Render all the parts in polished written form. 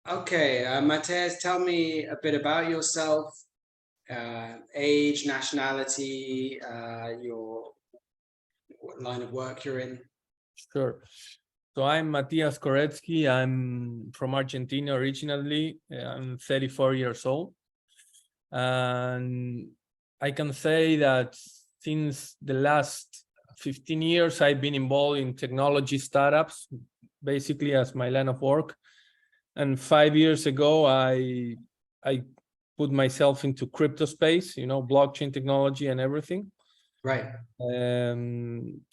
Okay, Matias, tell me a bit about yourself, age, nationality, your what line of work you're in. Sure. So I'm Matias Koretzky. I'm from Argentina originally. I'm 34 years old. And I can say that since the last 15 years, I've been involved in technology startups, basically as my line of work. And 5 years ago, I put myself into crypto space, blockchain technology and everything. Right.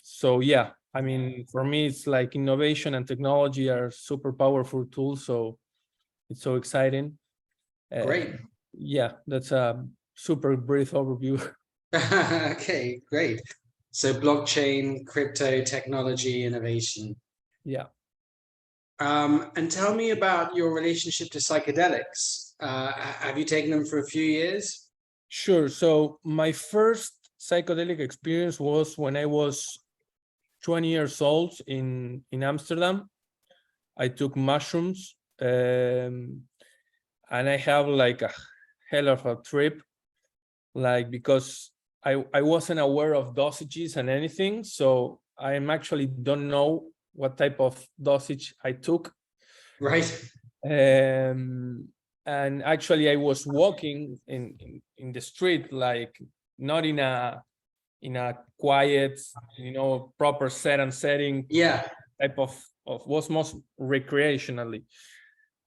So yeah, I mean, for me, it's like innovation and technology are super powerful tools. So it's so exciting. Great. Yeah, that's a super brief overview. Okay, great. So blockchain, crypto, technology, innovation. Yeah. And tell me about your relationship to psychedelics. Have you taken them for a few years? Sure. So my first psychedelic experience was when I was 20 years old in Amsterdam. I took mushrooms, and I have like a hell of a trip, like because I wasn't aware of dosages and anything. So I actually don't know what type of dosage I took. Right. And actually I was walking in the street, like not in a quiet, proper set and setting. Yeah. Type of was most recreationally.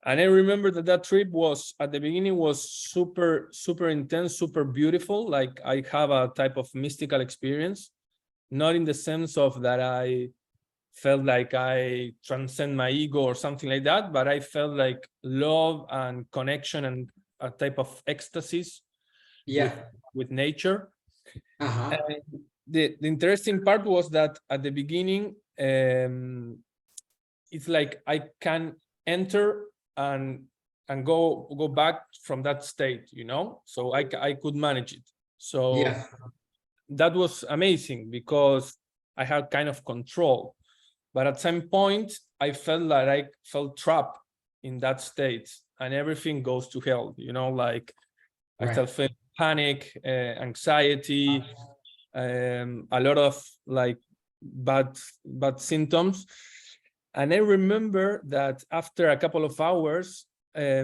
And I remember that trip was at the beginning was super intense, super beautiful. Like I have a type of mystical experience, not in the sense of that I felt like I transcend my ego or something like that, but I felt like love and connection and a type of ecstasies with nature. Uh-huh. And the interesting part was that at the beginning, it's like I can enter and go back from that state, so I could manage it. So yeah. That was amazing because I had kind of control. But at some point, I felt that I felt trapped in that state and everything goes to hell, like I started feeling panic, anxiety, a lot of like bad symptoms. And I remember that after a couple of hours, I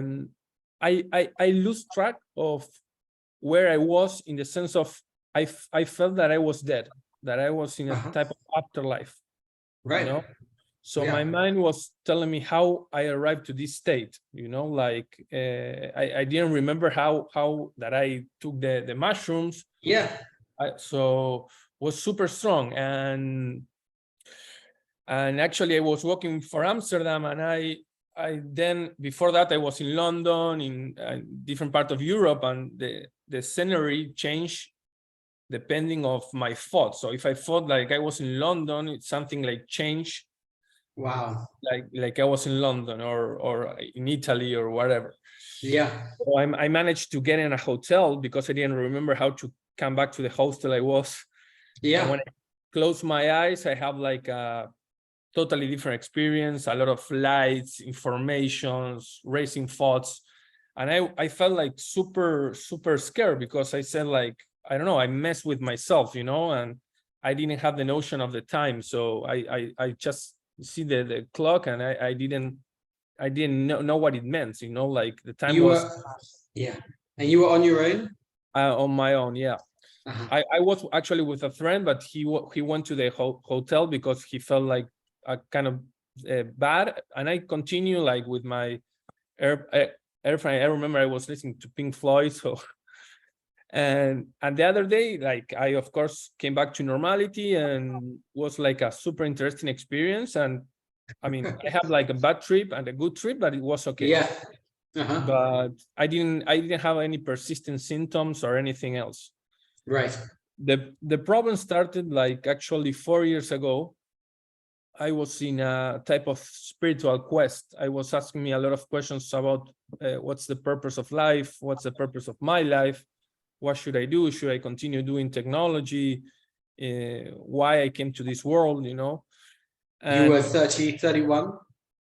lose track of where I was, in the sense of I felt that I was dead, that I was in a type of afterlife. Right. So my mind was telling me how I arrived to this state, like I didn't remember how that I took the mushrooms. Yeah. So was super strong. And actually I was working for Amsterdam, and I then before that I was in London, in a different part of Europe, and the scenery changed depending of my thoughts. So if I thought like I was in London, it's something like change. Wow. Like I was in London or in Italy or whatever. Yeah. So I managed to get in a hotel because I didn't remember how to come back to the hostel I was. Yeah. And when I close my eyes, I have like a totally different experience, a lot of lights, informations, racing thoughts. And I felt like super scared because I said, like, I don't know, I messed with myself, and I didn't have the notion of the time. So I just see the clock, and I didn't know what it meant, like the time was yeah. And you were on your own? on my own. Yeah. I was actually with a friend, but he went to the hotel because he felt like kind of bad. And I continue like with my airplane. I remember I was listening to Pink Floyd. So and the other day, like I of course came back to normality, and was like a super interesting experience. And I mean, I have like a bad trip and a good trip, but it was okay. Yeah. But I didn't have any persistent symptoms or anything else. Right. The problem started like actually 4 years ago. I was in a type of spiritual quest. I was asking me a lot of questions about what's the purpose of life? What's the purpose of my life? What should I do? Should I continue doing technology? Why I came to this world, And you were 31?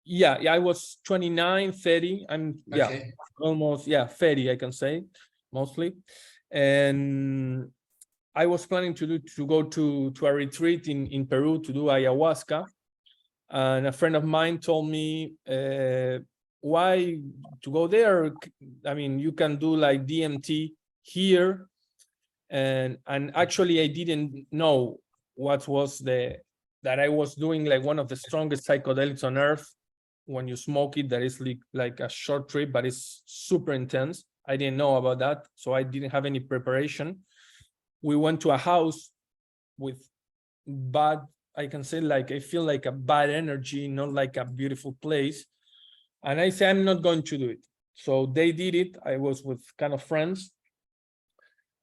Yeah, I was 29, 30. I'm Okay. almost 30, I can say, mostly. And I was planning to go to a retreat in Peru to do ayahuasca. And a friend of mine told me, why to go there? I mean, you can do like DMT here. And actually I didn't know what was that I was doing like one of the strongest psychedelics on earth. When you smoke it, that is like a short trip, but it's super intense. I didn't know about that, so I didn't have any preparation. We went to a house with bad, I can say, like I feel like a bad energy, not like a beautiful place. And I said, I'm not going to do it. So they did it. I was with kind of friends,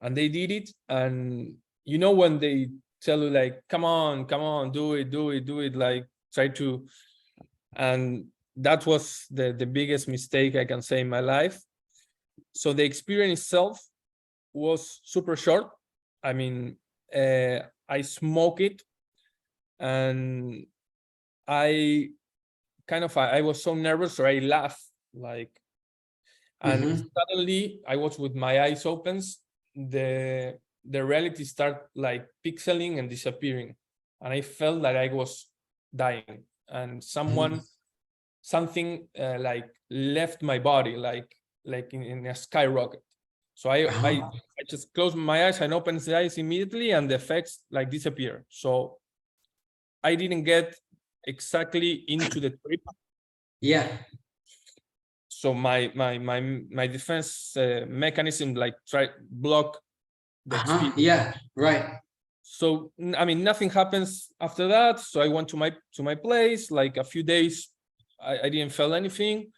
and they did it. And you know, when they tell you like, come on, do it, like try to. And that was the biggest mistake I can say in my life. So the experience itself was super short. I mean, I smoke it, and I was so nervous, or I laughed like, and suddenly I was with my eyes open. The reality start like pixeling and disappearing, and I felt that I was dying, and something like left my body, like in a skyrocket. So I just closed my eyes and opened the eyes immediately, and the effects like disappear. So I didn't get exactly into the trip. Yeah. So my defense mechanism like block the experience. Yeah, right. So I mean, nothing happens after that. So I went to my place. Like a few days, I didn't feel anything,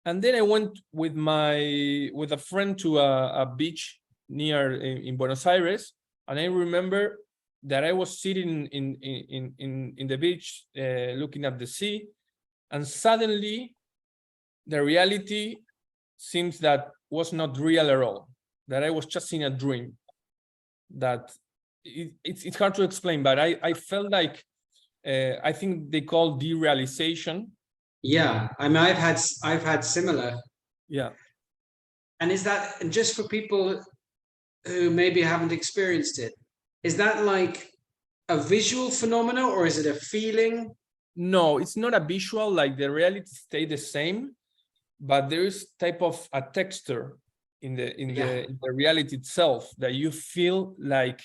and then I went with a friend to a beach near in Buenos Aires, and I remember that I was sitting in the beach, looking at the sea, and suddenly the reality seems that was not real at all. That I was just in a dream. That it's hard to explain, but I felt like I think they call derealization. Yeah, I mean, I've had similar. Yeah. And is that, and just for people who maybe haven't experienced it, is that like a visual phenomena, or is it a feeling? No, it's not a visual, like the reality stay the same, but there is type of a texture in the reality itself that you feel like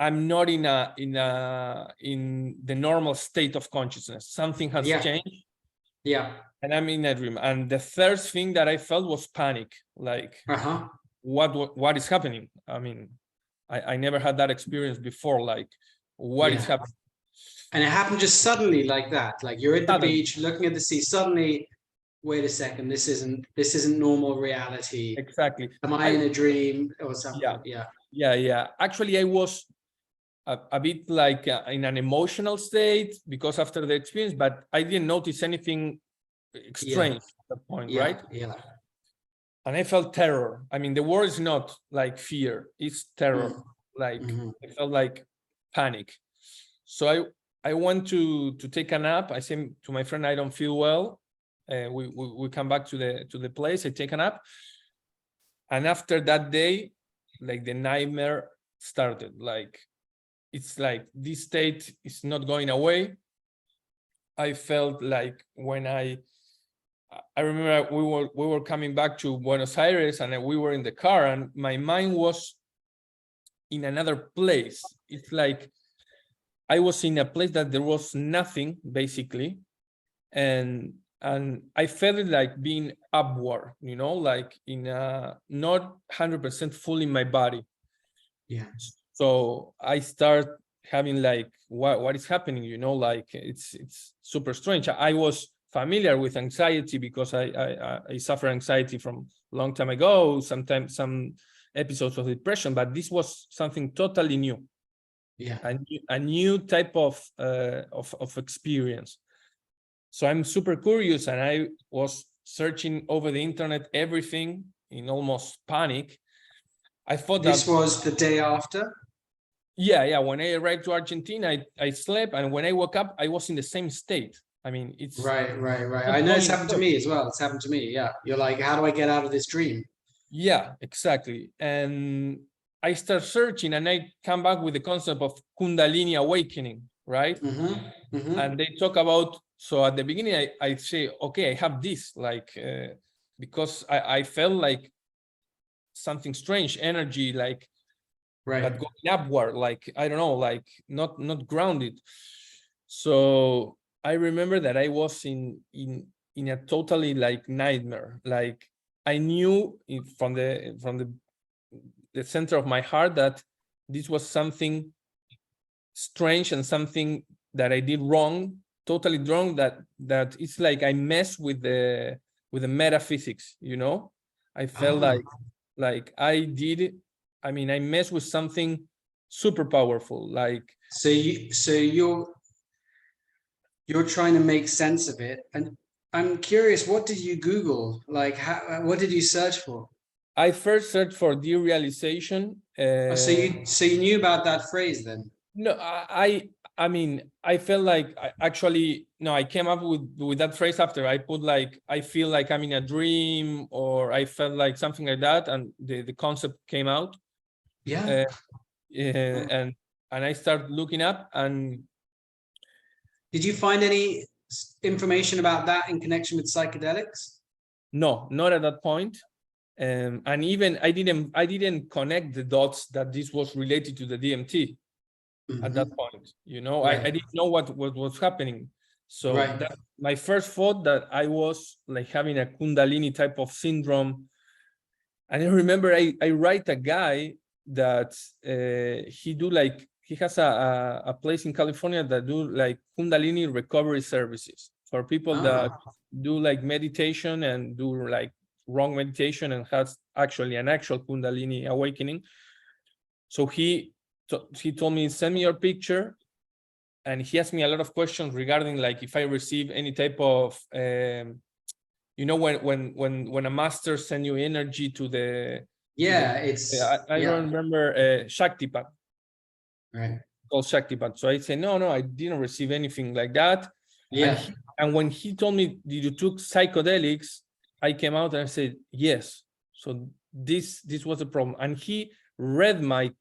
I'm not in the normal state of consciousness. Something has changed. Yeah. And I'm in a dream. And the first thing that I felt was panic. Like, what is happening? I mean, I never had that experience before. Like, what is happening? And it happened just suddenly like that. Like you're at the beach looking at the sea. Suddenly, wait a second, this isn't normal reality. Exactly. Am I in a dream or something? Yeah. Actually, I was a bit like in an emotional state because after the experience, but I didn't notice anything strange at that point, right? Yeah. And I felt terror. I mean, the word is not like fear, it's terror. Like I felt like panic. So I went to take a nap. I said to my friend, I don't feel well. We come back to the place. I take a nap, and after that day, like the nightmare started. Like it's like this state is not going away. I felt like when I remember we were coming back to Buenos Aires, and we were in the car, and my mind was in another place. It's like I was in a place that there was nothing basically, and I felt it like being upward, you know, like in a not 100% full in my body. Yeah. So I start having like what is happening, you know, like it's super strange. I was familiar with anxiety because I suffer anxiety from a long time ago, sometimes some episodes of depression, but this was something totally new. Yeah. A new type of experience. So I'm super curious, and I was searching over the internet everything in almost panic. I thought this was the day after. Yeah. When I arrived to Argentina, I slept, and when I woke up, I was in the same state. I mean, it's Right. not I know it's going happened to away. me as well. It's happened to me. Yeah. You're like, how do I get out of this dream? Yeah, exactly. And I start searching and I come back with the concept of Kundalini awakening, right? And they talk about, so at the beginning, I say, okay, I have this, like, because I felt like something strange, energy, like, Right. but going upward, like, I don't know, like not grounded. So I remember that I was in a totally like nightmare. Like I knew from the center of my heart that this was something strange and something that I did wrong, totally wrong. That it's like I messed with the metaphysics. You know, I felt like I did. I mean, I messed with something super powerful. Like you're trying to make sense of it, and I'm curious, what did you Google? Like, what did you search for? I first searched for derealization. Oh, so you knew about that phrase then? No, I mean, I felt like actually no, I came up with that phrase after I put like I feel like I'm in a dream or I felt like something like that, and the concept came out. Yeah. And I started looking up, and Did you find any information about that in connection with psychedelics? no, not at that point. And even I didn't connect the dots that this was related to the DMT at that point. You know, Right. I didn't know what was happening. So Right. that my first thought that I was like having a Kundalini type of syndrome. And I remember I write a guy that he has a place in California that do like Kundalini recovery services for people that do like meditation and do like wrong meditation and has actually an actual Kundalini awakening. So he told me, send me your picture, and he asked me a lot of questions regarding like if I receive any type of you know, when a master send you energy to the I don't remember Shaktipat, right. called Shaktipat. So I said no, I didn't receive anything like that. Yeah. And when he told me, did you took psychedelics, I came out and I said yes. So this was a problem, and he read my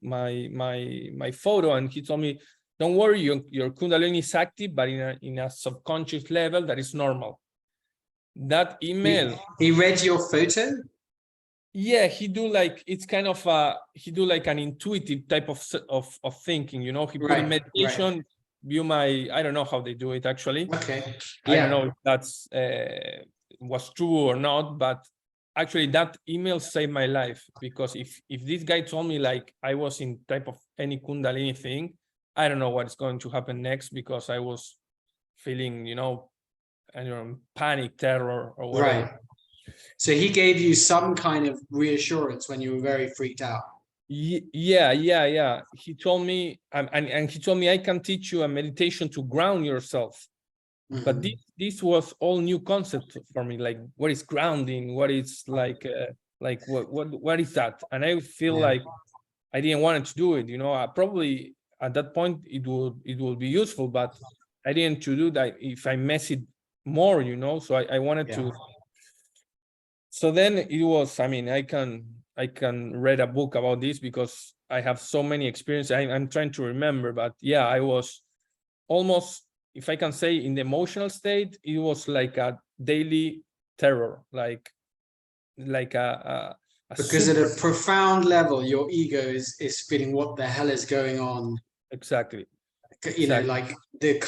photo, and he told me, don't worry, your Kundalini is active, but in a subconscious level that is normal. That email. He read your photo? Yeah, he do like, it's kind of he do like an intuitive type of thinking, you know. He put in meditation, view my, I don't know how they do it actually. Okay. I don't know if that's was true or not, but actually that email saved my life, because if this guy told me like I was in type of any Kundalini thing, I don't know what's going to happen next, because I was feeling, you know, I don't know, panic, terror, or whatever. Right. So he gave you some kind of reassurance when you were very freaked out. Yeah. He told me, and he told me I can teach you a meditation to ground yourself. But this was all new concept for me. Like, what is grounding? What is like what is that? And I feel like I didn't want to do it. You know, probably at that point it will be useful, but I didn't to do that if I mess it more. You know, so I wanted to. So then it was, I mean, I can read a book about this because I have so many experiences. I'm trying to remember, but yeah, I was almost, if I can say, in the emotional state, it was like a daily terror, like a because at a profound level, your ego is feeling, what the hell is going on? Exactly. You know, like the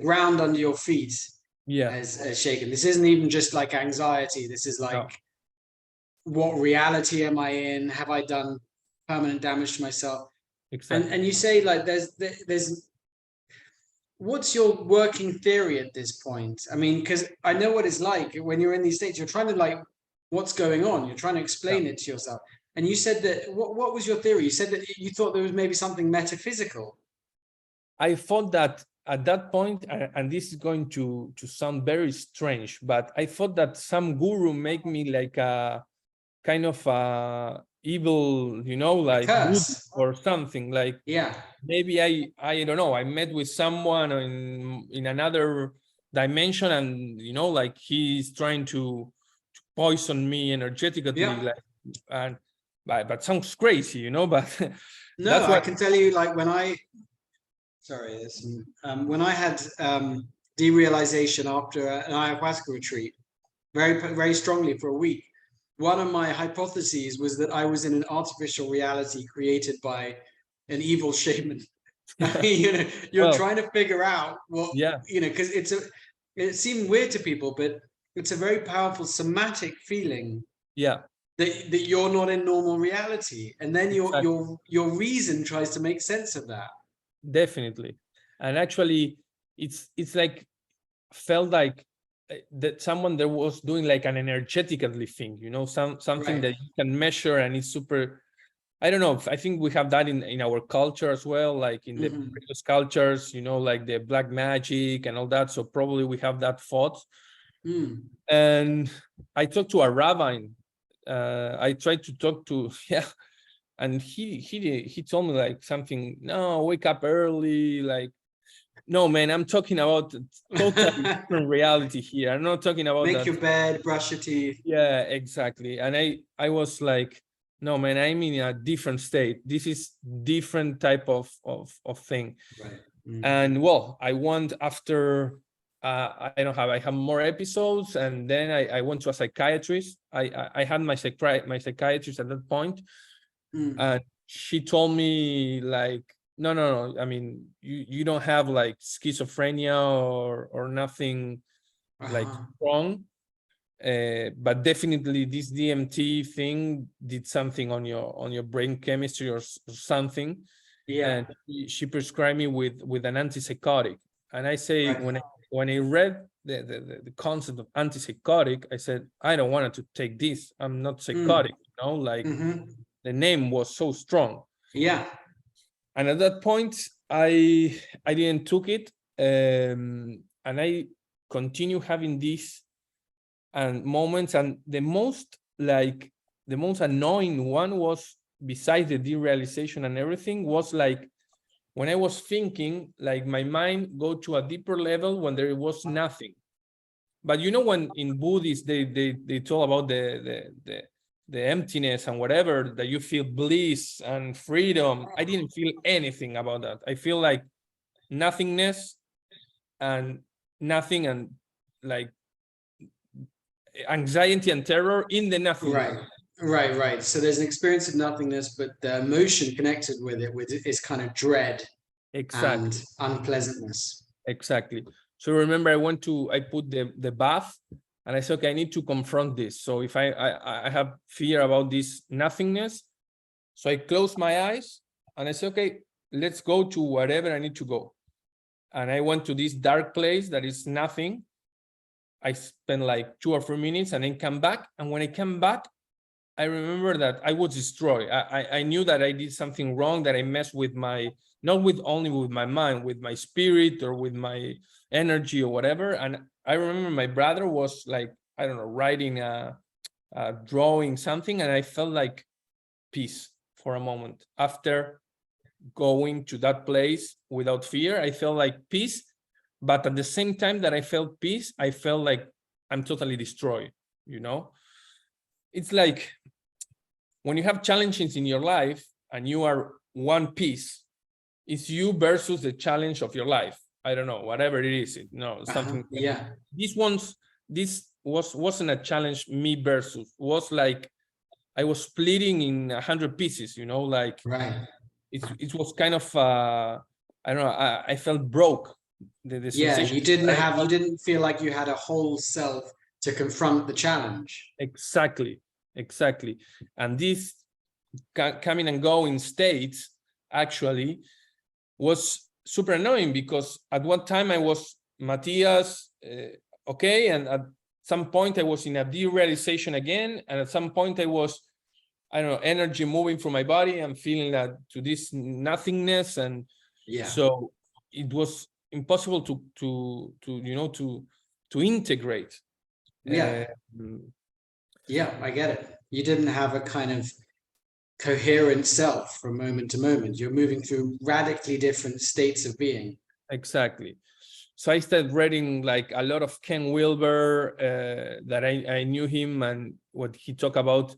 ground under your feet has shaken. This isn't even just like anxiety. This is like, what reality am I in? Have I done permanent damage to myself? Exactly. And you say like there's what's your working theory at this point? I mean, because I know what it's like when you're in these states, you're trying to like, what's going on? You're trying to explain it to yourself. And you said that, what was your theory? You said that you thought there was maybe something metaphysical. I thought that at that point, and this is going to sound very strange, but I thought that some guru make me like a kind of evil, you know, like good or something. Like, maybe I don't know, I met with someone in another dimension, and like he's trying to poison me energetically, like, and but sounds crazy, but no, that's what I can tell you, like when I had derealization after an ayahuasca retreat, very strongly for a week. One of my hypotheses was that I was in an artificial reality created by an evil shaman. You're trying to figure out what, because it seemed weird to people, but it's a very powerful somatic feeling. That you're not in normal reality, and then your reason tries to make sense of that. Definitely. And actually it's like felt like that someone there was doing like an energetically thing, something that you can measure, and it's super, I don't know, I think we have that in our culture as well, like in the previous cultures, like the black magic and all that. So probably we have that thought. And I talked to a rabbi. I tried to talk to and he told me like something, no, wake up early, like, no man, I'm talking about totally different reality here. I'm not talking about make your bed, brush your teeth. Yeah, exactly. And I was like, no man, I'm in a different state. This is different type of thing. Right. And well, I went after I have more episodes, and then I went to a psychiatrist. I had my psychiatrist at that point, and she told me like, no, I mean, you don't have like schizophrenia or nothing like wrong, but definitely this DMT thing did something on your brain chemistry or something. And she prescribed me with an antipsychotic. And I say, when I read the concept of antipsychotic, I said, I don't want to take this. I'm not psychotic, like the name was so strong. And at that point, I didn't took it, and I continue having these and moments. And the most annoying one was, besides the derealization and everything, was like when I was thinking, like my mind go to a deeper level when there was nothing. But when in Buddhists they talk about the emptiness and whatever, that you feel bliss and freedom. I didn't feel anything about that. I feel like nothingness and nothing, and like anxiety and terror in the nothingness. Right. So there's an experience of nothingness, but the emotion connected with it is kind of dread and unpleasantness. Exactly. So remember, I put the bath, and I said, okay, I need to confront this. So if I have fear about this nothingness, so I close my eyes and I said, okay, let's go to wherever I need to go. And I went to this dark place that is nothing. I spent like 2 or 3 minutes and then come back. And when I came back, I remember that I was destroyed. I knew that I did something wrong, that I messed with not only with my mind, with my spirit or with my energy or whatever. And I remember my brother was like, I don't know, writing drawing something, and I felt like peace for a moment. After going to that place without fear, I felt like peace. But at the same time that I felt peace, I felt like I'm totally destroyed, It's like when you have challenges in your life and you are one piece, it's you versus the challenge of your life. I don't know, whatever it is, something. This wasn't a challenge, me versus, was like I was splitting in 100 pieces, like it was kind of I don't know, I felt broke. The sensation, you didn't feel like you had a whole self to confront the challenge. Exactly. And this coming and going states actually was super annoying, because at one time I was Matias, okay, and at some point I was in a derealization again, and at some point I was, I don't know, energy moving from my body and feeling that to this nothingness, and so it was impossible to integrate. I get it. You didn't have a kind of coherent self from moment to moment. You're moving through radically different states of being. Exactly. So I started reading like a lot of Ken Wilber, that I knew him and what he talked about,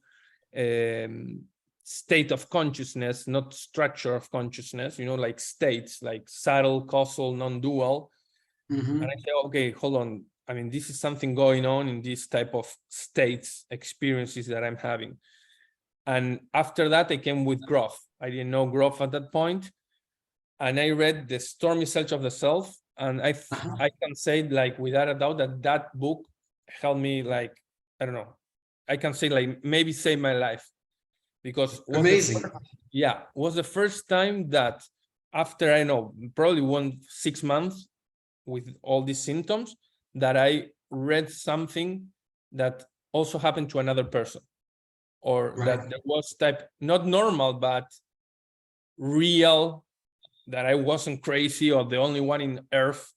state of consciousness, not structure of consciousness, like states, like subtle, causal, non-dual. And I said, okay, hold on. I mean, this is something going on in this type of states, experiences that I'm having. And after that, I came with growth. I didn't know growth at that point. And I read The Stormy Search of the Self. And I can say, like, without a doubt, that book helped me, like, I don't know, I can say, like, maybe save my life. Because was the first time that after, I know, probably 6 months with all these symptoms, that I read something that also happened to another person, or that there was not normal, but real, that I wasn't crazy or the only one in Earth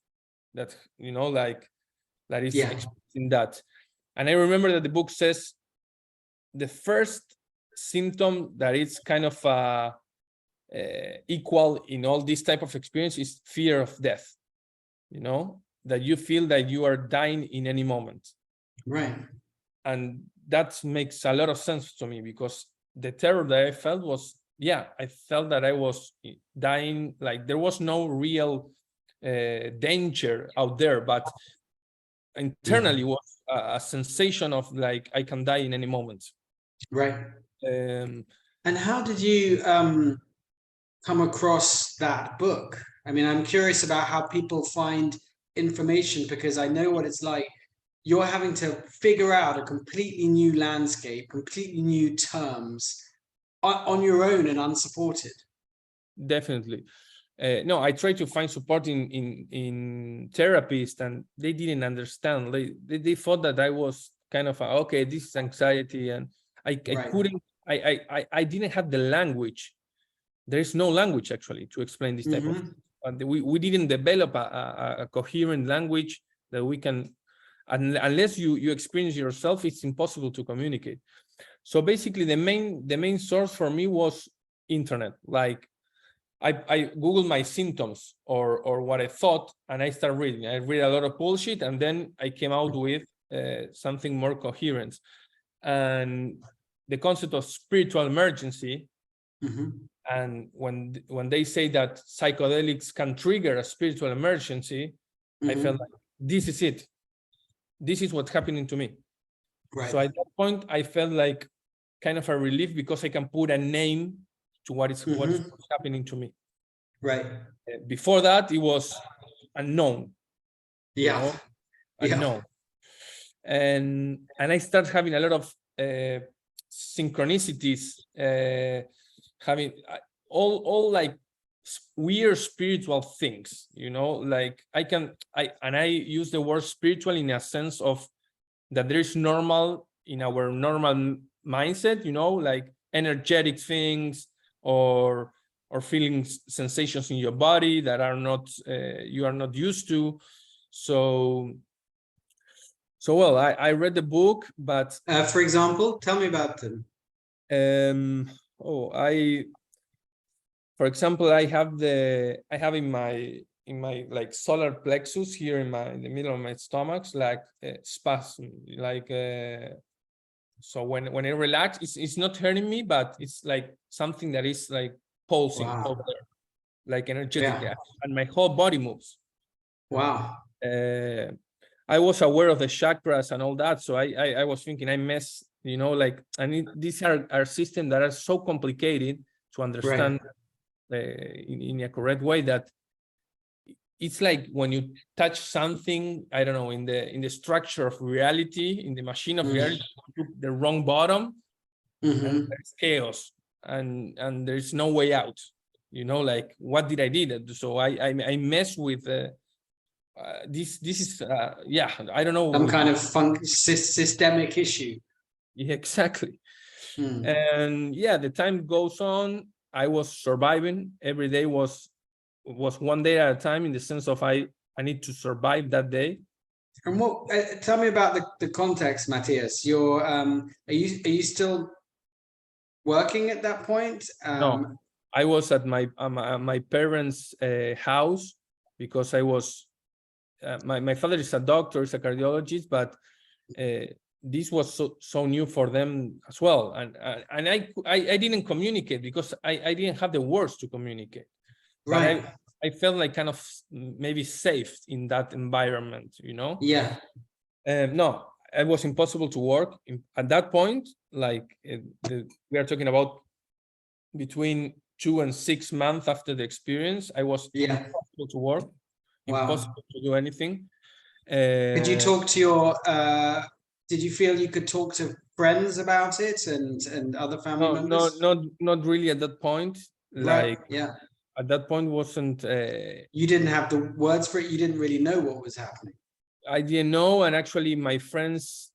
that, like, that is experiencing that. And I remember that the book says the first symptom that is kind of equal in all this type of experience is fear of death. That you feel that you are dying in any moment. Right. And that makes a lot of sense to me, because the terror that I felt was, I felt that I was dying, like there was no real danger out there, but internally was a sensation of like, I can die in any moment. Right. And how did you come across that book? I mean, I'm curious about how people find information, because I know what it's like. You're having to figure out a completely new landscape, completely new terms on your own and unsupported. Definitely. No, I tried to find support in therapists, and they didn't understand. They thought that I was kind of okay, this is anxiety, and I couldn't. I didn't have the language. There is no language actually to explain this type of. We didn't develop a coherent language that we can. Unless you experience yourself, it's impossible to communicate. So basically, the main source for me was internet. Like, I Googled my symptoms or what I thought, and I started reading. I read a lot of bullshit, and then I came out with something more coherent. And the concept of spiritual emergency, and when they say that psychedelics can trigger a spiritual emergency, I felt like this is it. This is what's happening to me. Right. So at that point, I felt like kind of a relief, because I can put a name to what's happening to me. Right. Before that, it was unknown. Unknown. And I started having a lot of synchronicities, having all like weird spiritual things, like I use the word spiritual in a sense of that there is normal in our normal mindset, like energetic things or feeling sensations in your body that are not you are not used to. So well, I read the book, but for example, tell me about them. For example, I have in my like solar plexus here in the middle of my stomach, like spasm, like so when I relax, it's not hurting me, but it's like something that is like pulsing over there, like energetic, and my whole body moves. Wow. I was aware of the chakras and all that, so I was thinking I mess, like, and these are systems that are so complicated to understand. In a correct way, that it's like when you touch something, I don't know, in the structure of reality, in the machine of reality, you put the wrong bottom, and there's chaos, and there's no way out. Like, what did I do? So I mess with this is I don't know, some kind of systemic issue. Yeah, exactly. And the time goes on. I was surviving. Every day was one day at a time, in the sense of I need to survive that day. And what? Tell me about the context, Matias. You're are you still working at that point? No, I was at my parents' house, because I was my father is a doctor, is a cardiologist, but this was so new for them as well, and I didn't communicate because I didn't have the words to communicate. Right. But I felt like kind of maybe safe in that environment, you know. Yeah. No, it was impossible to work at that point. Like we are talking about between 2 and 6 months after the experience, I was impossible to work, impossible to do anything. Did you talk to your? Did you feel you could talk to friends about it and other family members? Not really at that point. Right. Like Yeah. at that point wasn't. You didn't have the words for it. You didn't really know what was happening. I didn't know, and actually, my friends.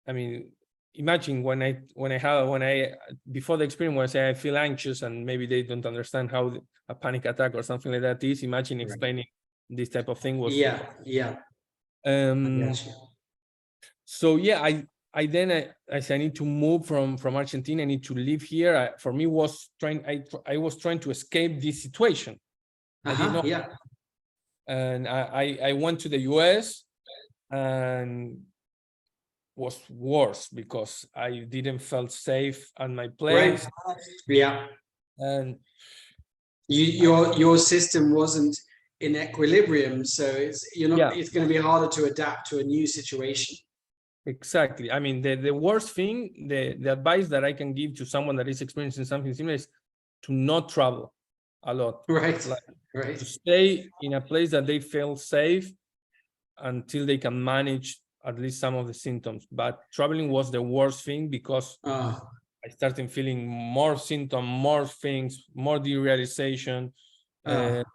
I mean, imagine when I before the experience when I say I feel anxious and maybe they don't understand how a panic attack or something like that is. Imagine explaining this type of thing was. Yeah. So yeah, I then I said I need to move from Argentina. I need to live here. For me, I was trying to escape this situation. I didn't know. Yeah. And I went to the US and was worse because I didn't felt safe at my place. Right. Yeah. And your system wasn't in equilibrium, so it's it's going to be harder to adapt to a new situation. Exactly. I mean, the worst thing, the advice that I can give to someone that is experiencing something similar is to not travel a lot. Right. Like, to stay in a place that they feel safe until they can manage at least some of the symptoms. But traveling was the worst thing because I started feeling more symptoms, more things, more derealization. And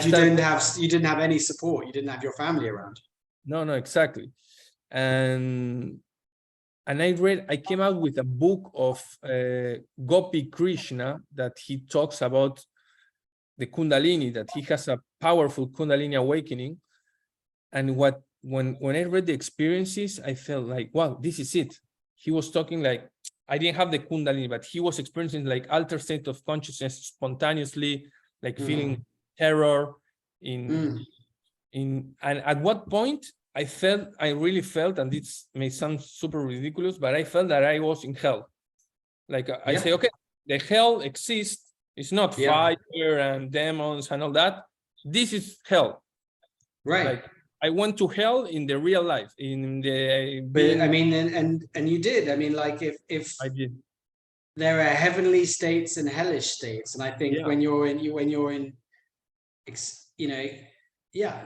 you didn't have any support. You didn't have your family around. No, exactly. And I came out with a book of Gopi Krishna that he talks about the Kundalini, that he has a powerful Kundalini awakening. And when I read the experiences, I felt like, wow, this is it. He was talking like, I didn't have the Kundalini, but he was experiencing like altered state of consciousness spontaneously, like feeling terror and at what point I really felt, and this may sound super ridiculous, but I felt that I was in hell. Like I say, okay, the hell exists. It's not fire and demons and all that. This is hell. Right. Like I went to hell in the real life. But I mean, and you did. I mean, like if I did. There are heavenly states and hellish states, and I think when you're in,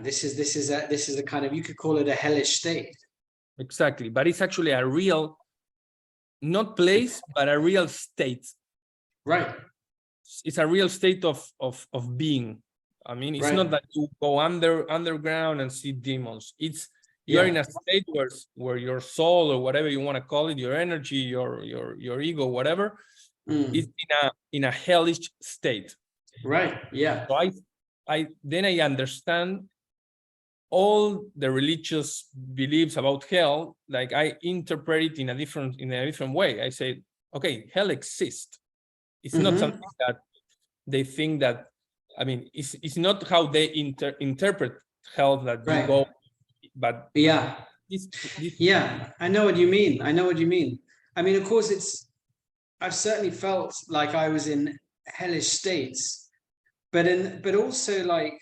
this is a kind of, you could call it a hellish state. Exactly, but it's actually a real, not place, but a real state. Right. It's a real state of being. I mean, it's not that you go underground and see demons. It's you're in a state where your soul, or whatever you want to call it, your energy, your ego, whatever, is in a hellish state. Right. Yeah. So I understand all the religious beliefs about hell. Like I interpret it in a different way. I say, okay, hell exists. It's not something that they think that. I mean, it's not how they interpret hell that you go, but I know what you mean. I mean, of course, I've certainly felt like I was in hellish states, but also like,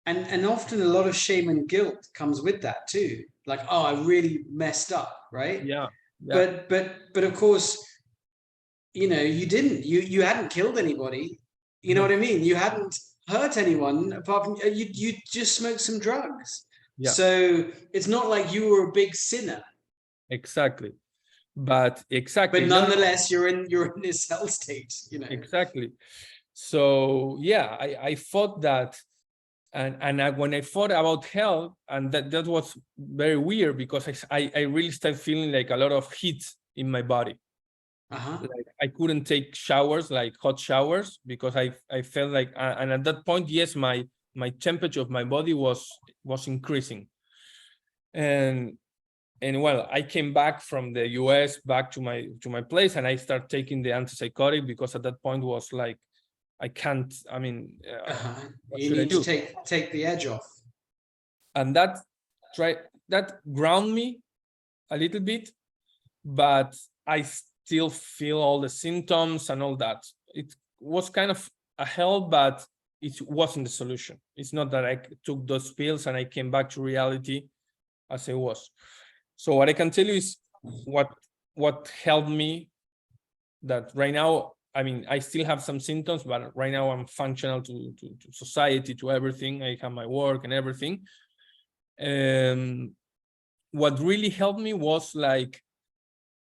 and often a lot of shame and guilt comes with that too. Like, oh, I really messed up, right? Yeah. But of course, you hadn't killed anybody. You know what I mean? You hadn't hurt anyone apart from you just smoked some drugs. Yeah. So it's not like you were a big sinner. Exactly. But nonetheless, you're in this hell state, Exactly. So yeah, I thought that, and when I thought about hell, and that was very weird because I really started feeling like a lot of heat in my body. Like I couldn't take showers, like hot showers, because I felt like, and at that point, yes, my temperature of my body was increasing, and well, I came back from the US back to my place, and I started taking the antipsychotic because at that point was like, I can't. I mean, you need to take the edge off. and that ground me a little bit, but I still feel all the symptoms and all that. It was kind of a help, but it wasn't the solution. It's not that I took those pills and I came back to reality as I was. So what I can tell you is what helped me, that right now, I mean, I still have some symptoms, but right now I'm functional to society, to everything. I have my work and everything. What really helped me was like,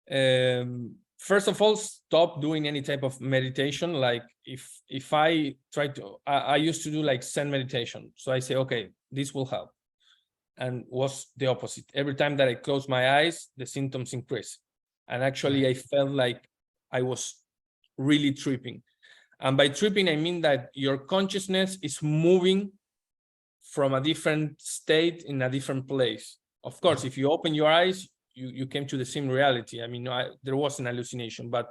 first of all, stop doing any type of meditation. Like if I try to, I used to do like Zen meditation. So I say, okay, this will help. And was the opposite. Every time that I close my eyes, the symptoms increase. And actually I felt like I was really tripping. And by tripping, I mean that your consciousness is moving from a different state in a different place. Of course, if you open your eyes, you came to the same reality. I mean, there was an hallucination, but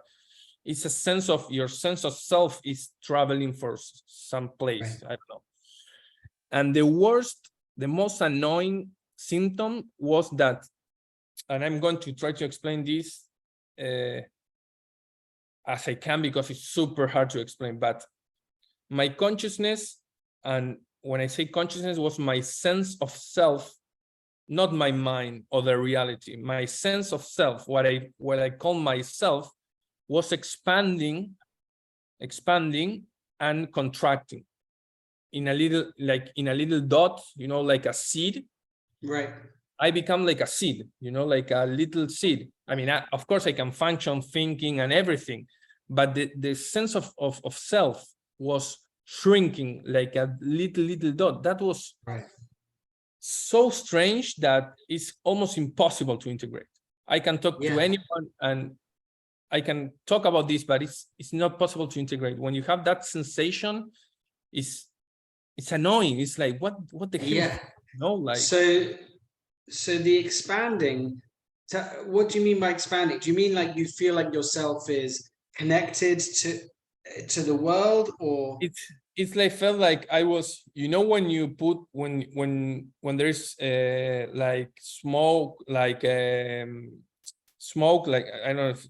it's a sense of, your sense of self is traveling for some place. I don't know. And the most annoying symptom was that, and I'm going to try to explain this as I can, because it's super hard to explain, but my consciousness, and when I say consciousness, was my sense of self, not my mind or the reality. My sense of self, what I call myself, was expanding and contracting in a little dot, like a seed. Right. I become like a seed, like a little seed. I mean, of course I can function, thinking and everything, but the sense of self was shrinking like a little dot. That was so strange that it's almost impossible to integrate. I can talk to anyone and I can talk about this, but it's not possible to integrate. When you have that sensation, it's annoying. It's like, what the hell? Yeah. No, like, so the expanding, what do you mean by expanding? Do you mean like you feel like yourself is connected to the world, or it's like, felt like I was, when you put, when there is like smoke, like smoke, like, I don't know if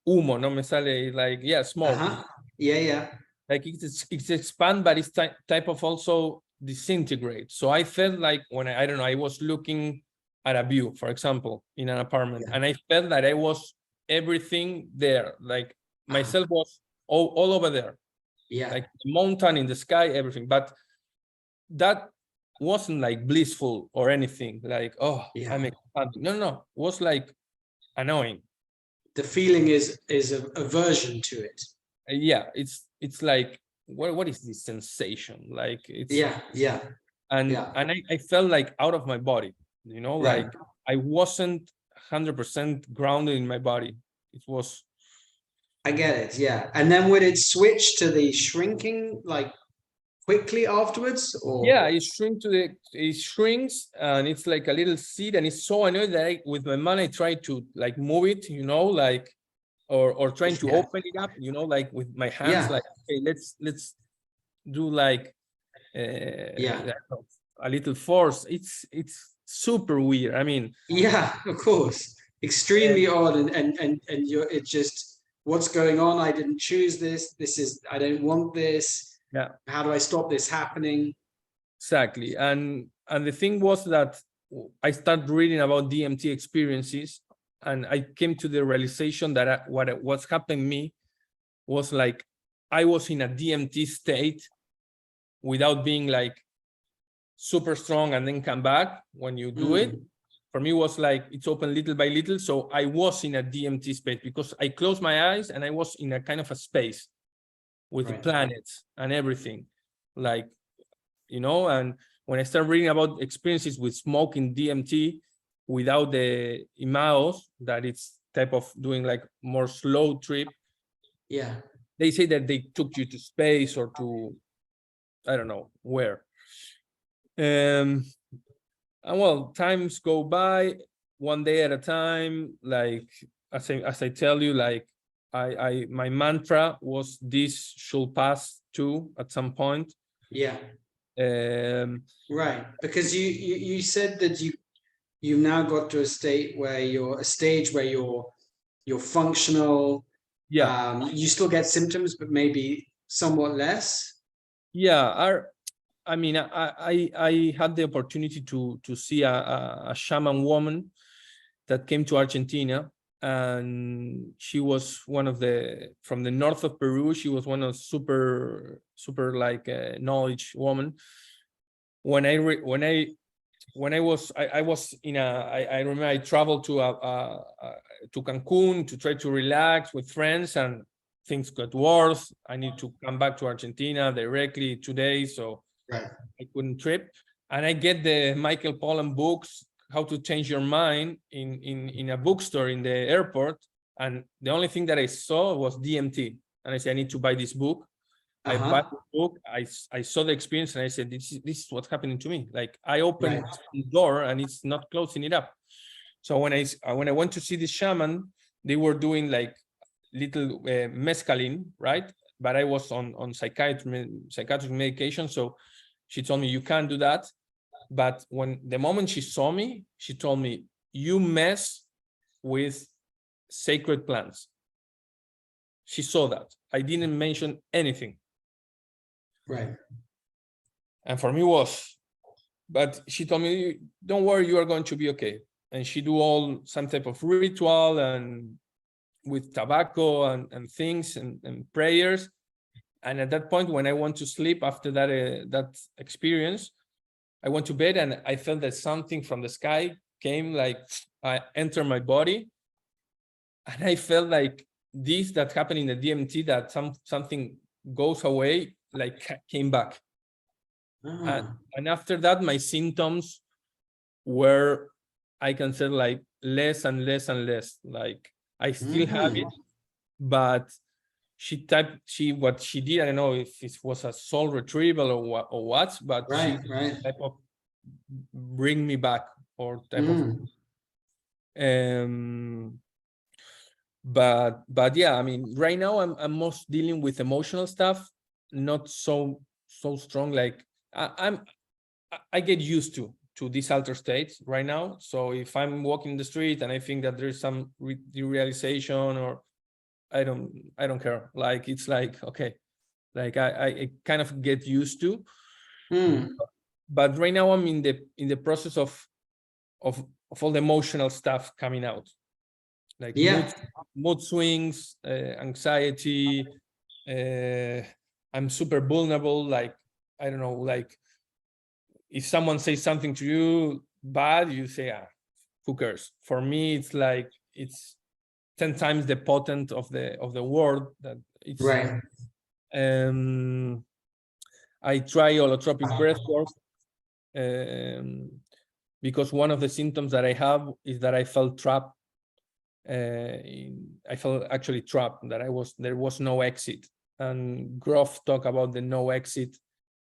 humo, no me sale, like, smoke. Yeah. Like it's expand, but it's type of also disintegrate. So I felt like when I don't know, I was looking at a view, for example, in an apartment, and I felt that I was everything there, like myself was all over there, like the mountain, in the sky, everything. But that wasn't like blissful or anything, like, oh, I'm expanding. No, it was like annoying. The feeling is aversion to it. It's like, what is this sensation? Like, it's and I felt like out of my body, like I wasn't 100% grounded in my body. It was, I get it, and then would it switch to the shrinking like quickly afterwards, or it shrinks, and it's like a little seed, and it's so annoying that with my mind I try to like move it, like, or trying to open it up, like with my hands, like, okay, let's do like a little force. It's super weird. I mean, of course, extremely odd, and you're, it's just, what's going on? I didn't choose this. This is, I don't want this. How do I stop this happening? Exactly. And the thing was that I started reading about DMT experiences, and I came to the realization that what's happening to me was like I was in a DMT state without being like super strong and then come back when you do it. For me, it was like it's open little by little. So I was in a DMT space because I closed my eyes and I was in a kind of a space with the planets and everything, like, and when I started reading about experiences with smoking DMT without the imaos, that it's type of doing like more slow trip. They say that they took you to space or to, I don't know where. And well, times go by one day at a time. Like, as I tell you, like, my mantra was, this should pass too at some point. Right, because you said that you've now got to a state where you're functional. Yeah, You still get symptoms, but maybe somewhat less. yeah. I mean, I had the opportunity to see a shaman woman that came to Argentina, and she was one of from the north of Peru. She was one of super like knowledge woman. When I was in I remember I traveled to to Cancun to try to relax with friends, and things got worse. I need to come back to Argentina directly today, so Right. I couldn't trip. And I get the Michael Pollan books, How to Change Your Mind, in a bookstore in the airport. And the only thing that I saw was DMT. And I said, I need to buy this book. I bought the book. I saw the experience, and I said, this is what's happening to me. Like, I opened the door and it's not closing it up. So when I went to see the shaman, they were doing like little mescaline, right? But I was on psychiatric medication, so she told me, you can't do that. But the moment she saw me, she told me, you mess with sacred plants. She saw that. I didn't mention anything. Right. And for me but she told me, don't worry, you are going to be okay. And she do some type of ritual and with tobacco and things and prayers. And at that point, when I went to sleep after that experience, I went to bed and I felt that something from the sky came, like I entered my body, and I felt like this that happened in the DMT, that something goes away, like came back. And after that, my symptoms were, I can say, like less and less and less. Like I still have it, but what she did, I don't know if it was a soul retrieval or what, but she type of bring me back, or type of but yeah, I mean, right now I'm most dealing with emotional stuff, not so strong. Like I get used to these altered states right now. So if I'm walking the street and I think that there's some derealization, or I don't care. Like, it's like, okay, like I kind of get used to. But right now I'm in the process of all the emotional stuff coming out, like mood swings, anxiety. I'm super vulnerable. Like, I don't know, like if someone says something to you bad, you say, who cares? For me, it's like it's 10 times the potent of the word that it's I try holotropic breathwork, because one of the symptoms that I have is that I felt trapped. I felt actually trapped, that there was no exit. And Groff talk about the no exit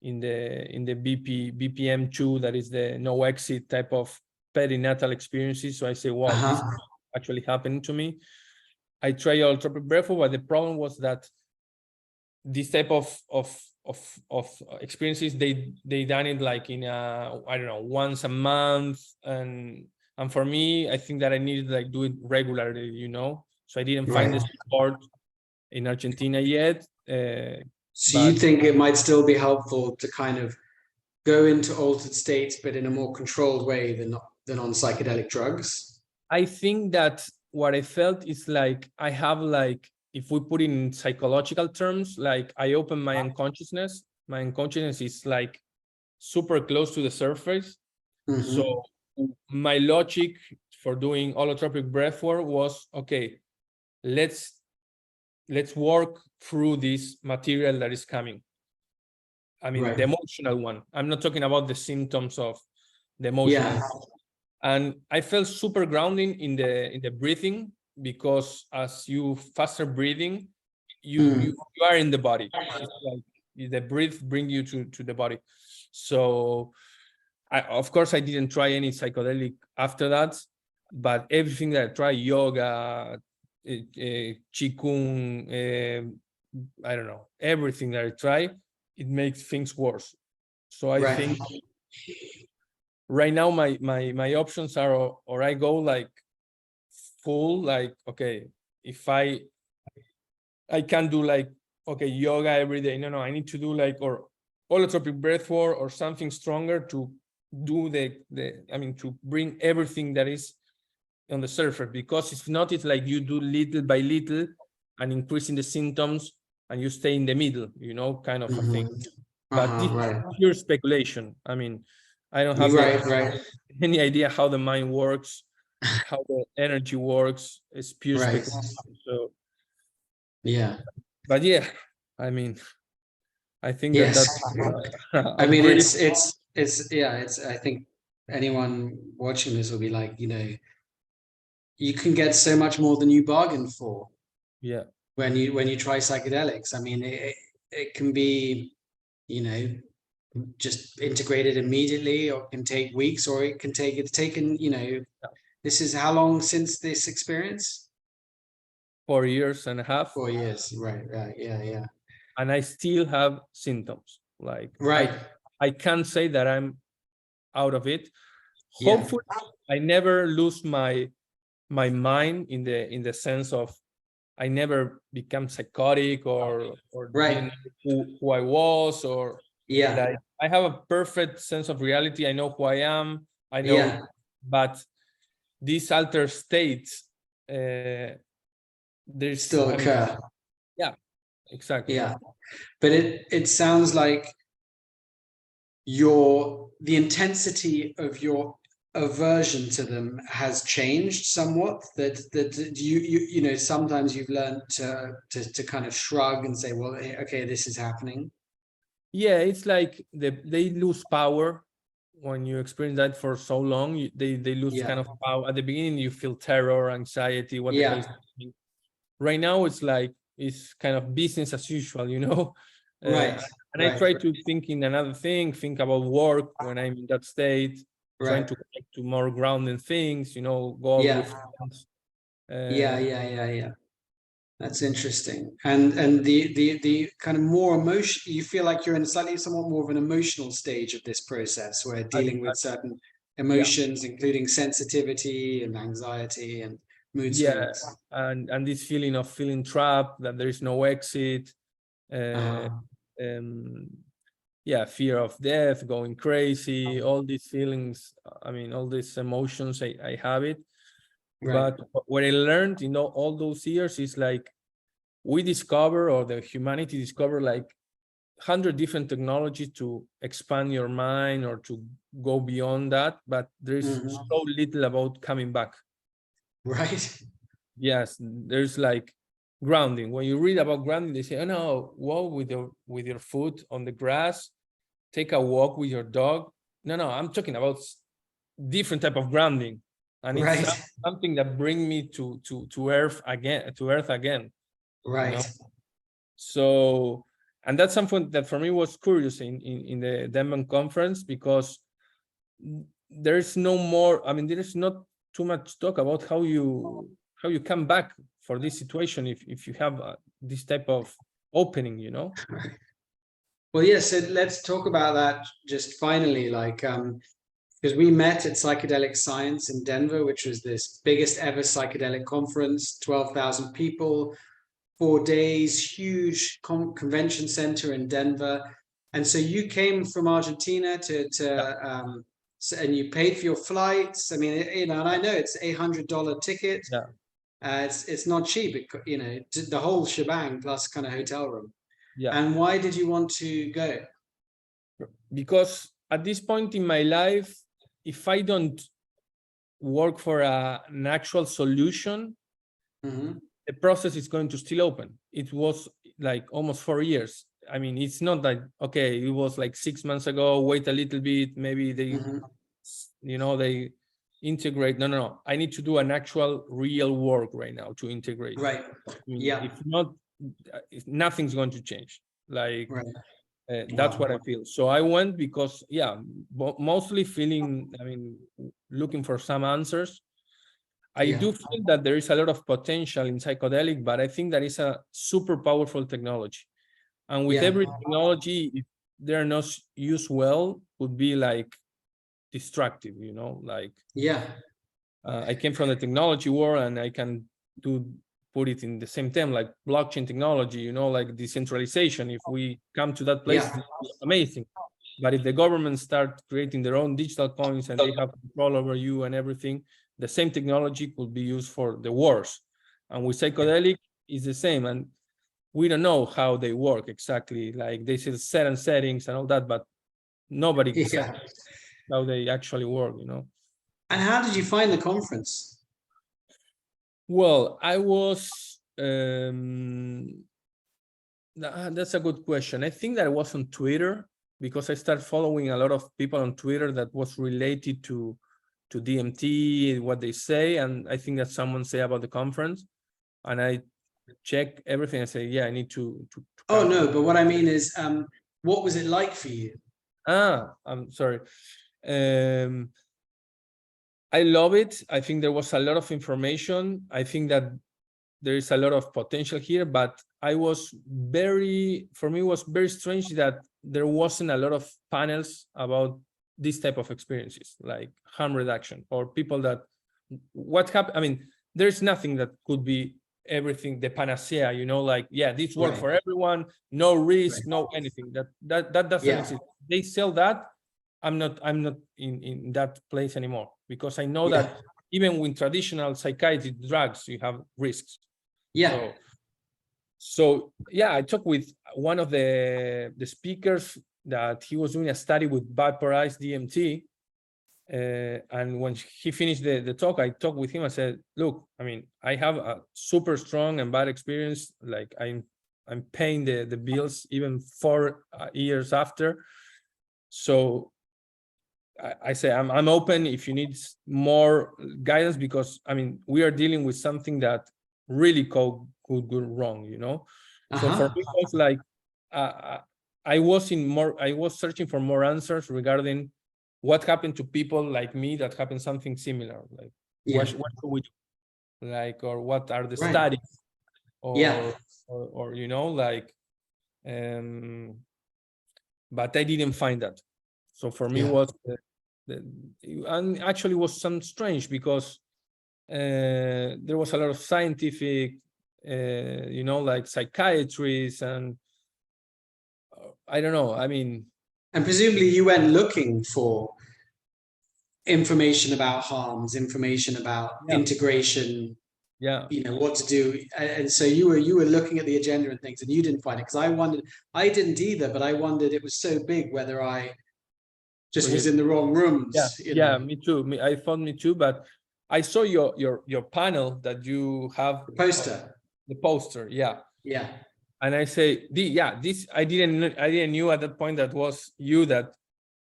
in the BPM2, that is the no exit type of perinatal experiences. So I say, wow, this actually happened to me. I tried holotropic breathwork, but the problem was that this type of experiences, they done it like in I don't know, once a month, and for me, I think that I needed to like do it regularly, so I didn't find the support in Argentina yet. So you think it might still be helpful to kind of go into altered states, but in a more controlled way than on psychedelic drugs? I think that what I felt is like I have, like, if we put it in psychological terms, like I open my unconsciousness. My unconsciousness is like super close to the surface. So my logic for doing holotropic breathwork was, okay, let's work through this material that is coming. I mean, the emotional one. I'm not talking about the symptoms of the emotional. And I felt super grounding in the breathing, because as you faster breathing, you are in the body. It's like the breath bring you to the body. So of course I didn't try any psychedelic after that, but everything that I tried, yoga, qigong, I don't know, everything that I try, it makes things worse. So I think right now my options are, or I go like full, like, okay, if I can do like, okay, yoga every day. No, I need to do like, or holotropic breathwork or something stronger to do to bring everything that is on the surface, because if not, it's like you do little by little and increasing the symptoms and you stay in the middle, kind of a thing. But this is pure speculation. I mean, I don't have any idea how the mind works, how the energy works. It's pure speculation. So but yeah, I mean, I think that's I mean, it's I think anyone watching this will be like, you can get so much more than you bargained for. Yeah. When you try psychedelics. I mean, it can be, just integrated immediately, or it can take weeks, or it's taken, this is how long since this experience? 4 years and a half. 4 years. Right. Yeah. And I still have symptoms. Like, I can't say that I'm out of it. Hopefully I never lose my mind in the sense of I never become psychotic or didn't know who I was, or like, I have a perfect sense of reality. I know who I am. I know, but these altered states, there's still occur. Yeah, exactly. Yeah, but it sounds like the intensity of your aversion to them has changed somewhat, that sometimes you've learned to kind of shrug and say, well, okay, this is happening. Yeah, it's like they lose power when you experience that for so long. They lose kind of power. At the beginning you feel terror, anxiety, what the hell is happening. Right now it's like, it's kind of business as usual, and I try to think in another thing, think about work when I'm in that state, trying to connect to more grounded things, go out with friends. Yeah. That's interesting. And the kind of more emotion, you feel like you're in somewhat more of an emotional stage of this process, where dealing with certain emotions, including sensitivity and anxiety and mood swings. And this feeling of feeling trapped, that there is no exit. Fear of death, going crazy, all these feelings. I mean, all these emotions, I have it. But what I learned in all those years is like, we discover, or the humanity discover, like 100 different technologies to expand your mind or to go beyond that, but there's so little about coming back. Yes, there's like grounding. When you read about grounding, they say, oh no, walk with your foot on the grass, take a walk with your dog. No, I'm talking about different type of grounding, and it's something that bring me to earth again. So, and that's something that for me was curious in the Denver conference, because there's no more, I mean, there is not too much talk about how you come back for this situation if you have this type of opening, Well, yes, so let's talk about that just finally, like, because we met at Psychedelic Science in Denver, which was this biggest ever psychedelic conference, 12,000 people, 4 days, huge convention center in Denver. And so you came from Argentina and you paid for your flights. I mean, and I know it's $800 ticket. It's not cheap, the whole shebang plus kind of hotel room. And why did you want to go? Because at this point in my life, if I don't work for an actual solution, the process is going to still open. It was like almost 4 years. I mean, it's not like, okay, it was like 6 months ago, wait a little bit, maybe they, they integrate. No. I need to do an actual real work right now to integrate. If not, nothing's going to change. Like, that's what I feel. So I went because, mostly feeling, I mean, looking for some answers. I do feel that there is a lot of potential in psychedelic, but I think that is a super powerful technology. And with every technology, they're not used well, would be like destructive, you know, like I came from the technology world, and I can put it in the same term, like blockchain technology, you know, like decentralization. If we come to that place, it's amazing. But if the government start creating their own digital coins and they have control over you and everything, the same technology could be used for the wars. And with psychedelic, it's the same. And we don't know how they work exactly. Like they say certain settings and all that, but nobody said how they actually work, you know. And how did you find the conference? Well, I was, that's a good question. I think that I was on Twitter, because I started following a lot of people on Twitter that was related to DMT, what they say. And I think that someone say about the conference, and I check everything. I say, yeah, I need to Oh, no, but what I mean is, what was it like for you? I'm sorry. I love it. I think there was a lot of information. I think that there is a lot of potential here, but for me, it was very strange that there wasn't a lot of panels about this type of experiences, like harm reduction, or people that, what happened. I mean, there's nothing that could be everything, the panacea, you know, like, yeah, this works for everyone, no risk, no anything. That doesn't exist. They sell that. I'm not in that place anymore, because I know that even with traditional psychiatry drugs, you have risks. So yeah, I talked with one of the speakers that he was doing a study with vaporized DMT. And when he finished the talk, I talked with him. I said, look, I mean, I have a super strong and bad experience. Like I'm paying the bills even 4 years after. So I say I'm open if you need more guidance, because I mean, we are dealing with something that really could go wrong, you know. So for me, it's like I was searching for more answers regarding what happened to people like me that happened something similar. Like what should we do? Like, or what are the studies, or you know, like, but I didn't find that. So for me, was and actually was some strange, because there was a lot of scientific, you know, like psychiatrists, and I don't know. I mean, and presumably you went looking for information about harms, information about integration. You know what to do, and so you were looking at the agenda and things, and you didn't find it. Because I wondered, I didn't either, but I wondered, it was so big, whether I just was in the wrong rooms. Me too. I thought me too, but I saw your panel that you have, the poster, and I say, this I didn't knew at that point that was you that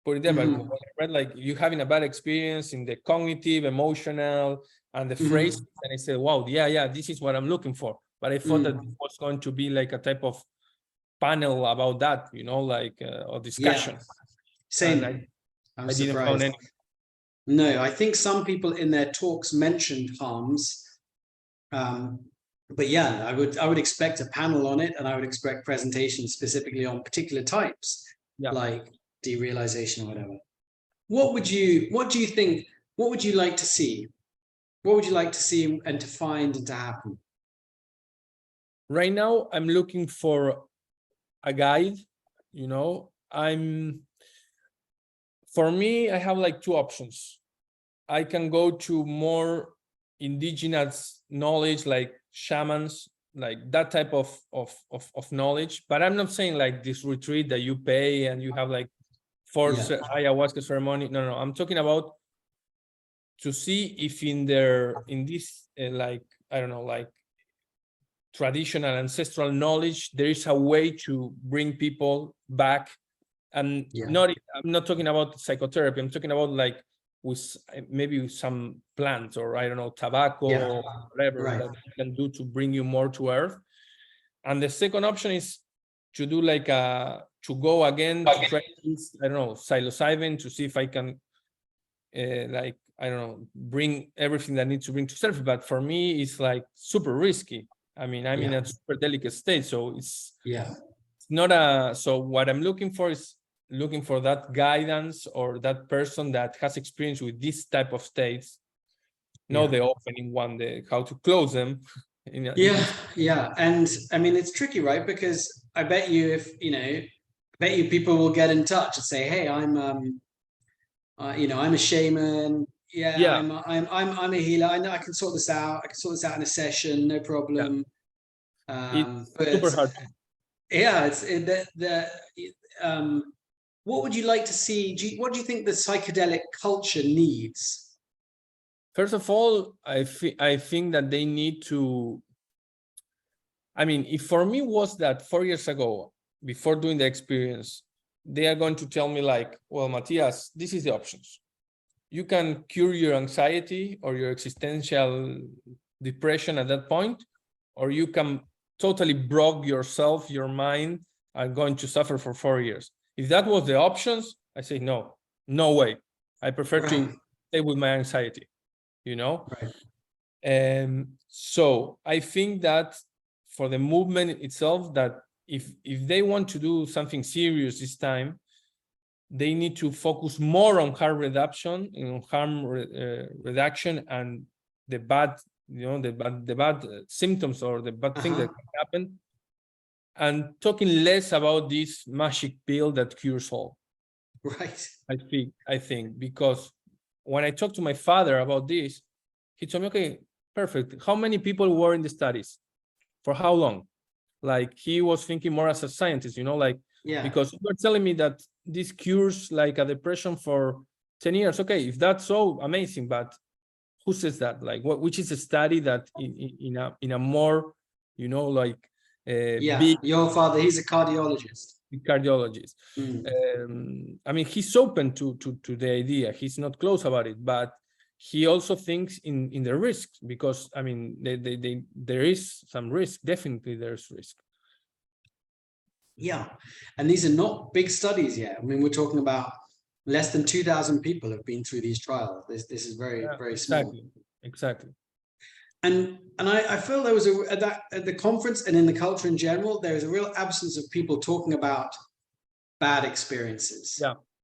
put it there. But when I read, like, you having a bad experience in the cognitive, emotional, and the phrase, and I said, wow, this is what I'm looking for. But I thought that it was going to be like a type of panel about that, you know, like or discussion. Same. I didn't find any. No, I think some people in their talks mentioned harms, but yeah, I would expect a panel on it, and I would expect presentations specifically on particular types, like derealization or whatever. What do you think? What would you like to see? What would you like to see and to find and to happen? Right now, I'm looking for a guide. You know, for me, I have like 2 options. I can go to more indigenous knowledge, like shamans, like that type of knowledge. But I'm not saying like this retreat that you pay and you have like 4 ayahuasca ceremony. No, I'm talking about to see if in this like, I don't know, like traditional ancestral knowledge, there is a way to bring people back. And I'm not talking about psychotherapy. I'm talking about like with maybe some plants, or I don't know, tobacco or whatever that you can do to bring you more to earth. And the second option is to do like to go again to try this, I don't know, psilocybin, to see if I can like, I don't know, bring everything that needs to bring to surface. But for me, it's like super risky. I mean, I'm in a super delicate state, so it's not so what I'm looking for is looking for that guidance or that person that has experience with this type of states, know the opening one, how to close them. Yeah. And I mean, it's tricky, right? Because I bet you people will get in touch and say, hey, I'm a shaman. Yeah, I'm a healer. I know I can sort this out. I can sort this out in a session, no problem. It's But super hard. Yeah, what would you like to see? What do you think the psychedelic culture needs? First of all, I think that they need to. I mean, if for me was that 4 years ago, before doing the experience, they are going to tell me like, well, Matias, this is the options. You can cure your anxiety or your existential depression at that point, or you can totally broke yourself, your mind, are going to suffer for 4 years. If that was the options, I say no way. I prefer to stay with my anxiety, so I think that for the movement itself, that if they want to do something serious this time, they need to focus more on harm reduction, reduction, and the bad, the bad symptoms or the bad thing that can happen, and talking less about this magic pill that cures all. Right. I think because when I talked to my father about this, he told me, okay, perfect. How many people were in the studies? For how long? Like, he was thinking more as a scientist, because you were telling me that this cures like a depression for 10 years. Okay, if that's so amazing, but who says that? Like, which is a study that in a more, big. Your father, he's a cardiologist. I mean, he's open to the idea. He's not close about it, but he also thinks in the risks, because I mean, there is some risk. Definitely, there's risk. Yeah, and these are not big studies yet. I mean, we're talking about less than 2,000 people have been through these trials. This is very small. Exactly. And I feel there was at the conference and in the culture in general, there is a real absence of people talking about bad experiences.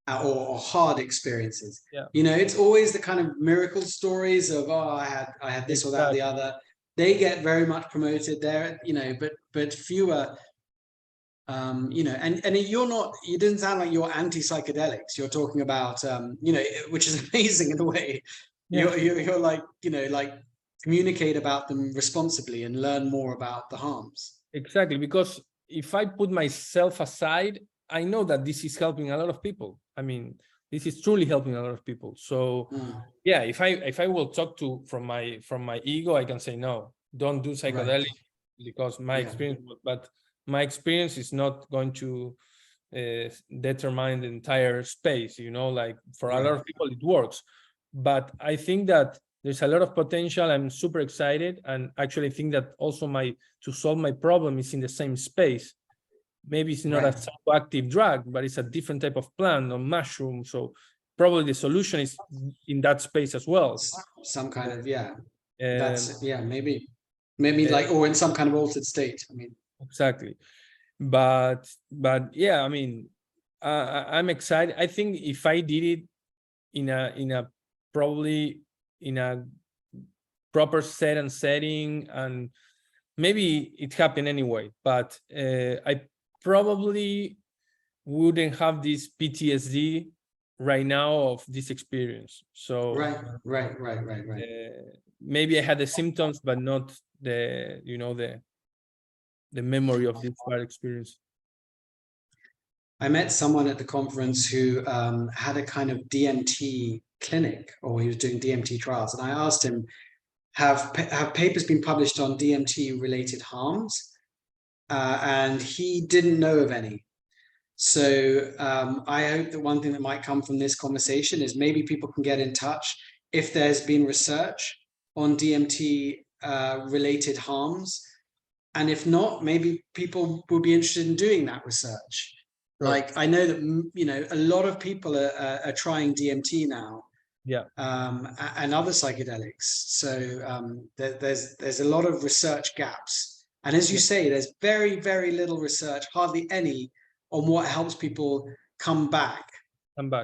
Or hard experiences. It's always the kind of miracle stories of, I had this or that or the other. They get very much promoted there, but fewer. And you didn't sound like you're anti-psychedelics. You're talking about which is amazing in a way. You're like, like, communicate about them responsibly and learn more about the harms. Exactly, because if I put myself aside, I know that this is helping a lot of people. I mean, this is truly helping a lot of people. So if I will talk from my ego, I can say no, don't do psychedelic, because my experience. But my experience is not going to determine the entire space. Like, for a lot of people it works, but I think that there's a lot of potential. I'm super excited, and actually think that also to solve my problem is in the same space. Maybe it's not a psychoactive drug, but it's a different type of plant or mushroom. So probably the solution is in that space as well. Some kind of, that's, maybe like, or in some kind of altered state. I mean, exactly. But yeah, I mean, I'm excited. I think if I did it in a proper setting, and maybe it happened anyway, but I probably wouldn't have this PTSD right now of this experience. So right. Maybe I had the symptoms, but not the memory of this bad experience. I met someone at the conference who had a kind of DMT clinic, or he was doing DMT trials, and I asked him, have papers been published on DMT related harms? And he didn't know of any. So I hope that one thing that might come from this conversation is maybe people can get in touch if there's been research on DMT related harms. And if not, maybe people will be interested in doing that research. Like, I know that, a lot of people are trying DMT now. And other psychedelics. So there's a lot of research gaps. And as you say, there's very, very little research, hardly any, on what helps people come back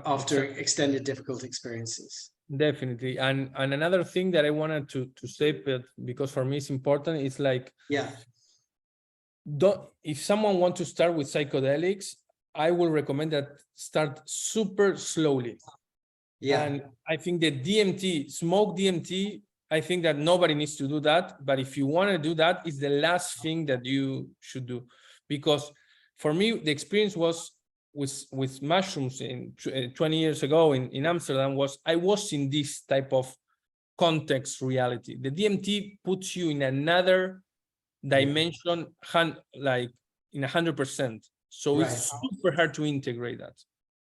after exactly. extended difficult experiences. Definitely. And another thing that I wanted to say, but because for me it's important, is like, if someone wants to start with psychedelics, I will recommend that start super slowly. And I think that smoke DMT, I think that nobody needs to do that. But if you want to do that, it's the last thing that you should do. Because for me, the experience was with mushrooms 20 years ago in Amsterdam I was in this type of context reality. The DMT puts you in another dimension, like in 100%. So it's super hard to integrate that.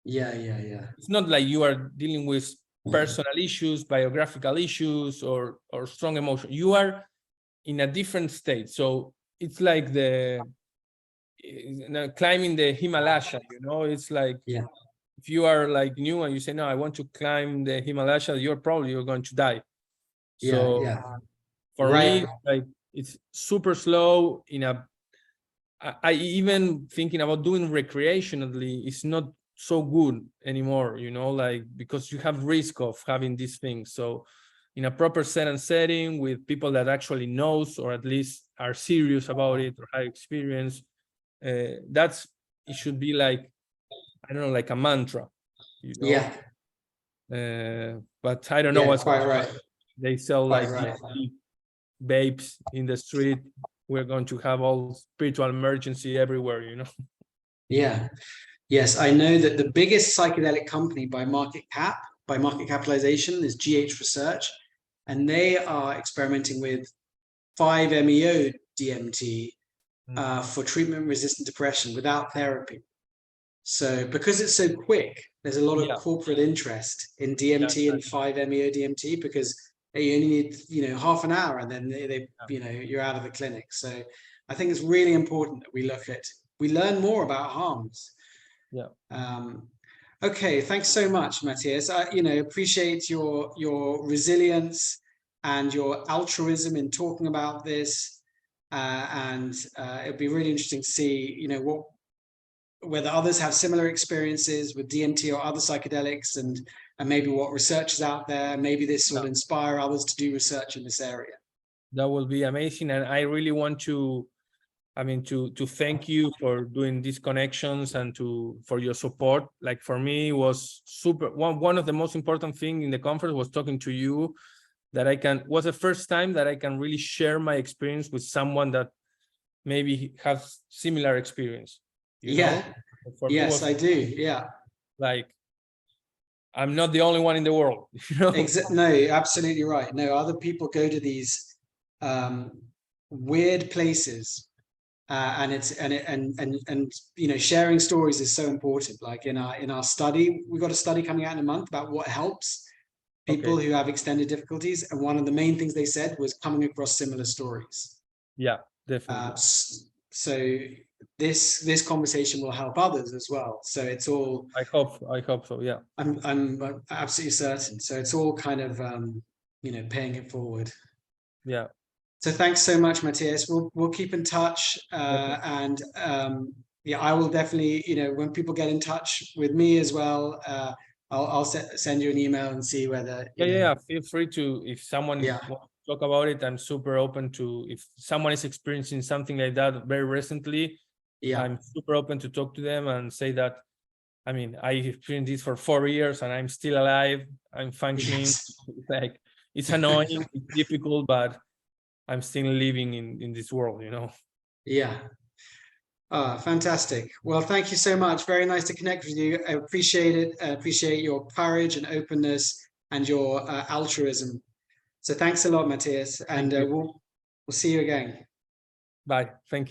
It's not like you are dealing with personal issues, biographical issues, or strong emotion. You are in a different state. So it's like climbing the Himalaya, it's like, if you are like new and you say, no, I want to climb the Himalaya, you're going to die. So for me, like, it's super slow. I even thinking about doing recreationally, it's not so good anymore, like, because you have risk of having these things. So in a proper setting with people that actually knows, or at least are serious about it or have experience, it should be like, I don't know, like a mantra, but I don't know what's quite right. They sell quite like babes in the street. We're going to have all spiritual emergency everywhere, Yes, I know that the biggest psychedelic company by market capitalization is GH Research, and they are experimenting with 5-MeO DMT for treatment-resistant depression without therapy. So because it's so quick, there's a lot of corporate interest in DMT and 5-MeO DMT, because you only need half an hour, and then you're out of the clinic. So I think it's really important that we learn more about harms. Okay, thanks so much, Matias. I appreciate your resilience and your altruism in talking about this, and it'd be really interesting to see whether others have similar experiences with DMT or other psychedelics, and maybe what research is out there. Maybe this will inspire others to do research in this area. That will be amazing, and I really want to thank you for doing these connections and for your support. Like, for me, it was super. One of the most important thing in the conference was talking to you. Was the first time that I can really share my experience with someone that maybe has similar experience. Yes, I do. Like, I'm not the only one in the world. No, absolutely right. No, other people go to these weird places. And sharing stories is so important. Like in our study, we've got a study coming out in a month about what helps people who have extended difficulties, and one of the main things they said was coming across similar stories. Yeah, definitely. So this conversation will help others as well. So it's all. I hope so. Yeah. I'm absolutely certain. So it's all kind of paying it forward. Yeah. So thanks so much, Matias. We'll keep in touch, and I will definitely, when people get in touch with me as well, I'll send you an email and see whether. Feel free to, if someone wants to talk about it. I'm super open to, if someone is experiencing something like that very recently. I'm super open to talk to them and say that, I experienced this for 4 years and I'm still alive. I'm functioning. Like, it's annoying, it's difficult, but I'm still living in this world, Fantastic. Well, thank you so much. Very nice to connect with you. I appreciate it. I appreciate your courage and openness and your altruism. So thanks a lot, Matias. And we'll see you again. Bye. Thank you.